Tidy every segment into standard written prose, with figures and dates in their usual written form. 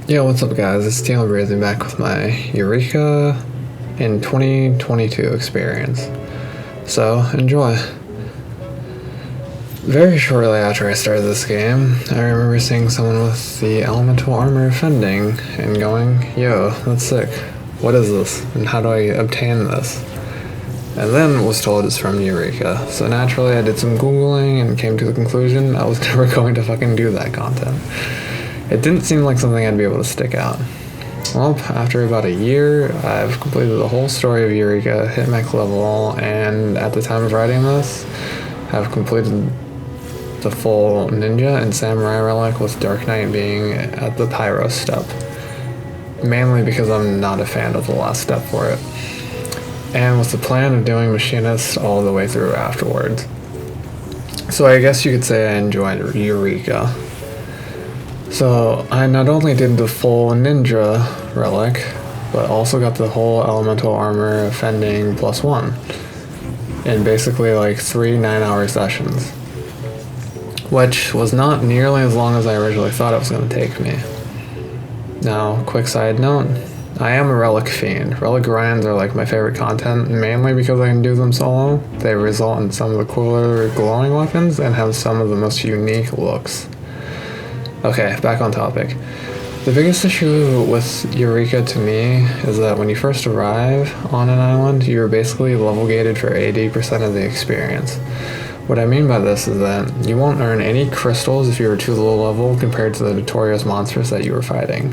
Yo, what's up guys, it's Teal Breathing back with my Eureka in 2022 experience. So, enjoy. Very shortly after I started this game, I remember seeing someone with the elemental armor offending and going, yo, that's sick. What is this? And how do I obtain this? And then was told it's from Eureka. So naturally I did some Googling and came to the conclusion I was never going to fucking do that content. It didn't seem like something I'd be able to stick out. Well, after about a year, I've completed the whole story of Eureka, hit max level, and at the time of writing this, have completed the full ninja and samurai relic, with Dark Knight being at the pyro step. Mainly because I'm not a fan of the last step for it. And with the plan of doing machinist all the way through afterwards. So I guess you could say I enjoyed Eureka. So I not only did the full ninja relic, but also got the whole elemental armor offending +1 in basically like 3 9-hour sessions, which was not nearly as long as I originally thought it was going to take me. Now, quick side note, I am a relic fiend. Relic grinds are like my favorite content, mainly because I can do them solo. They result in some of the cooler glowing weapons and have some of the most unique looks. Okay, back on topic. The biggest issue with Eureka to me is that when you first arrive on an island, you're basically level gated for 80% of the experience. What I mean by this is that you won't earn any crystals if you are too low level compared to the notorious monsters that you were fighting.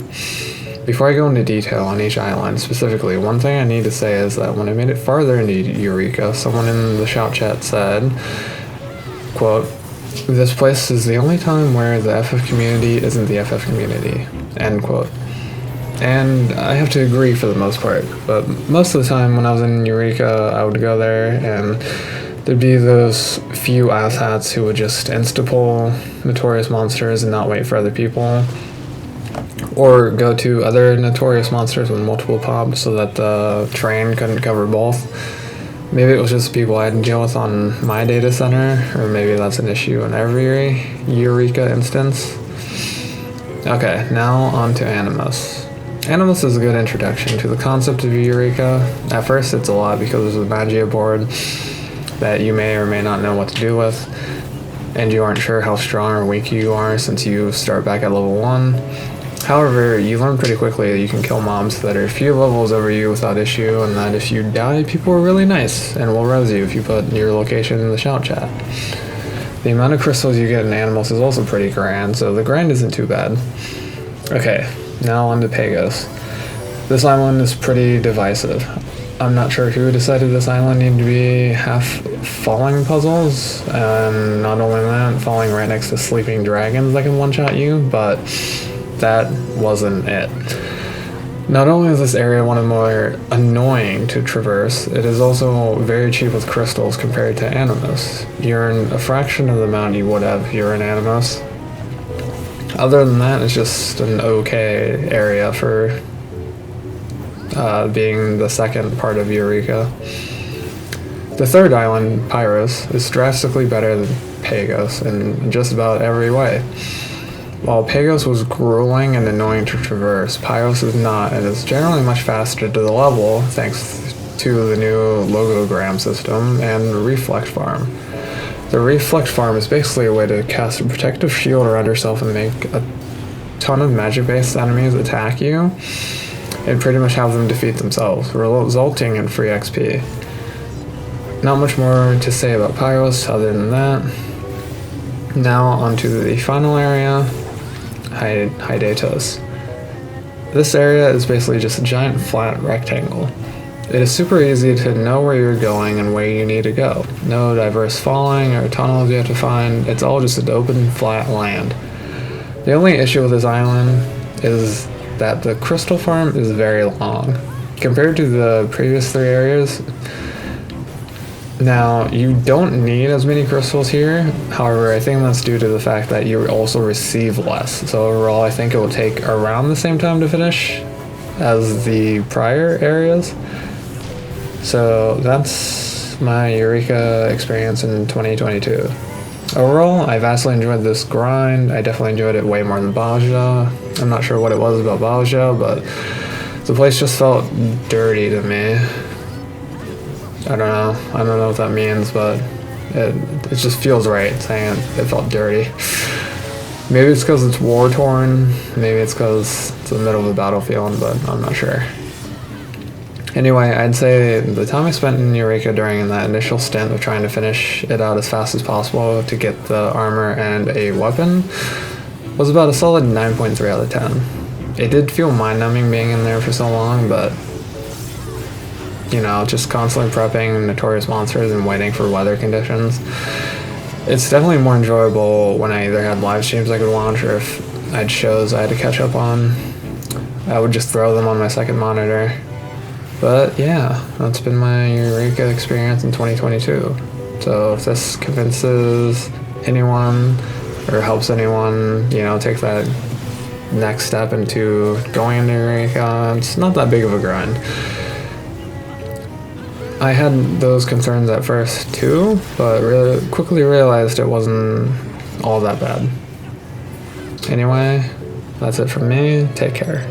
Before I go into detail on each island specifically, one thing I need to say is that when I made it farther into Eureka, someone in the shout chat said, quote, "This place is the only time where the FF community isn't the FF community," end quote. And I have to agree for the most part, but most of the time when I was in Eureka, I would go there and there'd be those few asshats who would just insta-pull notorious monsters and not wait for other people, or go to other notorious monsters with multiple pops so that the train couldn't cover both. Maybe it was just people I had to deal with on my data center, or maybe that's an issue in every Eureka instance. Okay, now on to Animus. Animus is a good introduction to the concept of Eureka. At first it's a lot because there's a Magia board that you may or may not know what to do with, and you aren't sure how strong or weak you are since you start back at level 1. However, you learn pretty quickly that you can kill mobs that are a few levels over you without issue, and that if you die, people are really nice and will res you if you put your location in the shout chat. The amount of crystals you get in Animals is also pretty grand, so the grind isn't too bad. Okay, now on to Pagos. This island is pretty divisive. I'm not sure who decided this island needed to be half falling puzzles, and not only that, falling right next to sleeping dragons that can one-shot you, but that wasn't it. Not only is this area one of the more annoying to traverse, it is also very cheap with crystals compared to Animus. You earn a fraction of the amount you would have if you were in Animus. Other than that, it's just an okay area for being the second part of Eureka. The third island, Pyros, is drastically better than Pagos in just about every way. While Pagos was grueling and annoying to traverse, Pyros is not, and is generally much faster to the level thanks to the new logogram system and Reflect Farm. The Reflect Farm is basically a way to cast a protective shield around yourself and make a ton of magic-based enemies attack you, and pretty much have them defeat themselves, resulting in free XP. Not much more to say about Pyros other than that. Now onto the final area, Hydatos. This area is basically just a giant flat rectangle. It is super easy to know where you're going and where you need to go. No diverse falling or tunnels you have to find, it's all just an open, flat land. The only issue with this island is that the crystal farm is very long. Compared to the previous 3 areas, now, you don't need as many crystals here, however, I think that's due to the fact that you also receive less. So overall, I think it will take around the same time to finish as the prior areas. So that's my Eureka experience in 2022. Overall, I vastly enjoyed this grind. I definitely enjoyed it way more than Baja. I'm not sure what it was about Baja, but the place just felt dirty to me. I don't know what that means, but it just feels right saying it felt dirty. Maybe it's because it's war-torn, maybe it's because it's the middle of the battlefield, but I'm not sure. Anyway, I'd say the time I spent in Eureka during that initial stint of trying to finish it out as fast as possible to get the armor and a weapon was about a solid 9.3 out of 10. It did feel mind-numbing being in there for so long, but you know, just constantly prepping notorious monsters and waiting for weather conditions. It's definitely more enjoyable when I either had live streams I could watch or if I had shows I had to catch up on. I would just throw them on my second monitor. But yeah, that's been my Eureka experience in 2022. So if this convinces anyone or helps anyone, you know, take that next step into going into Eureka, it's not that big of a grind. I had those concerns at first too, but really quickly realized it wasn't all that bad. Anyway, that's it from me. Take care.